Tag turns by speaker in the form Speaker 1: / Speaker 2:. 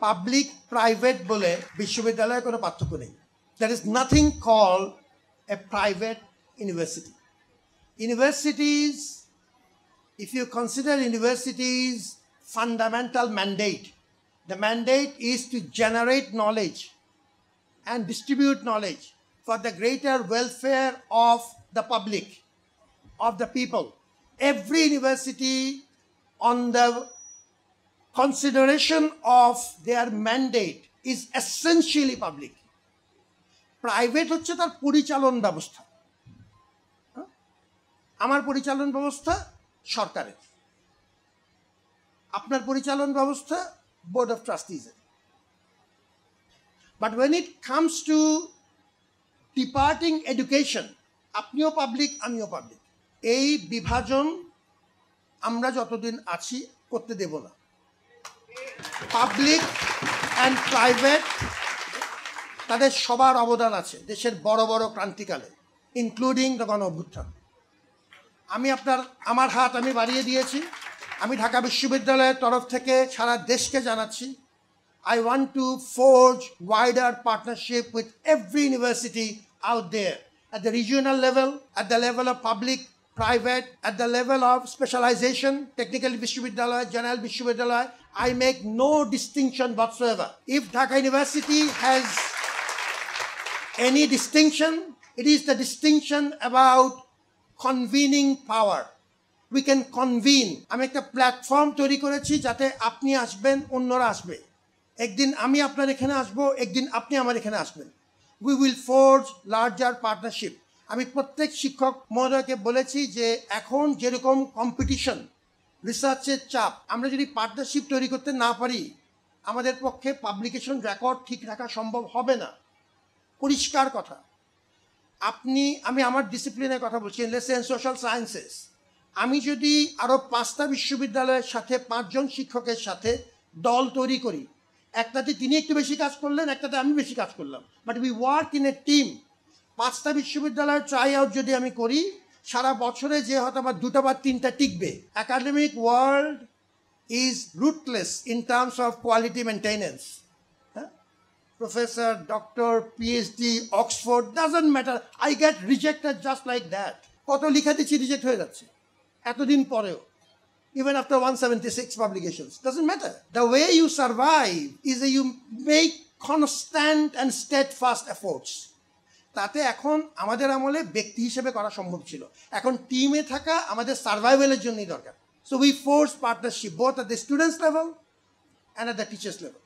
Speaker 1: Public private বলে বিশ্ববিদ্যালয়ে কোনো পার্থক্য নেই। There is nothing called a private university. Universities, if you consider universities' fundamental mandate, the mandate is to generate knowledge and distribute knowledge for the greater welfare of the public, of the people. Every university, on the consideration of their mandate, is essentially public. Private হচ্ছে তার পরিচালন ব্যবস্থা। আমার পরিচালন ব্যবস্থা সরকারের, আপনার পরিচালন ব্যবস্থা বোর্ড অফ ট্রাস্টিজের। But when it comes to departing education, আপনিও পাবলিক, আমিও পাবলিক, এই বিভাজন আমরা যতদিন আছি করতে দেব না। পাবলিক অ্যান্ড প্রাইভেট তাদের সবার অবদান আছে দেশের বড় বড় ক্রান্তিকালে, ইনক্লুডিং দ্য গণ অভ্যুত্থান। আমার হাত আমি বাড়িয়ে দিয়েছি। আমি ঢাকা বিশ্ববিদ্যালয়ের তরফ থেকে সারা দেশকে জানাচ্ছি, I want to forge wider partnership with every university out there, at the regional level, at the level of public, private, at the level of specialization, technical Vishwavidyalaya, general Vishwavidyalaya. I make no distinction whatsoever. If Dhaka University has any distinction, it is the distinction about convening power. We can convene. আমি একটা platform তৈরি করেছি যাতে আপনি আসবেন, অন্যরা আসবে। একদিন আমি আপনার এখানে আসবো, একদিন আপনি আমার এখানে আসবেন। We will forge larger partnership. আমি প্রত্যেক শিক্ষক মহোদয়কে বলেছি যে এখন যেরকম কম্পিটিশন, রিসার্চের চাপ, আমরা যদি পার্টনারশিপ তৈরি করতে না পারি, আমাদের পক্ষে পাবলিকেশন রেকর্ড ঠিক রাখা সম্ভব হবে না। পরিষ্কার কথা। আমি আমার ডিসিপ্লিনের কথা বলছি, লেটস সে সোশ্যাল সায়েন্সেস। আমি যদি আরও 5টা বিশ্ববিদ্যালয়ের সাথে 5 জন শিক্ষকের সাথে দল তৈরি করি, একটাতে তিনি একটু বেশি কাজ করলেন, একটাতে আমি বেশি কাজ করলাম, but we work in a team. 5টা বিশ্ববিদ্যালয়ের ট্রাই আউট যদি আমি করি, সারা বছরে যে হয়তো আমার 2টা বা 3টা টিকবে। Academic world is rootless in terms of quality maintenance. Professor, doctor, PhD, Oxford, doesn't matter. I get rejected just like that. কত লিখা দিচ্ছি, রিজেক্ট হয়ে যাচ্ছে এতদিন পরেও, even after 176 publications. Doesn't matter. The way you survive is that you make constant and steadfast efforts. তাতে এখন আমাদের আমলে ব্যক্তি হিসেবে করা সম্ভব ছিল, এখন টিমে থাকা আমাদের সার্ভাইভালের জন্যই দরকার। So we force partnership both at the students level and at the teachers level.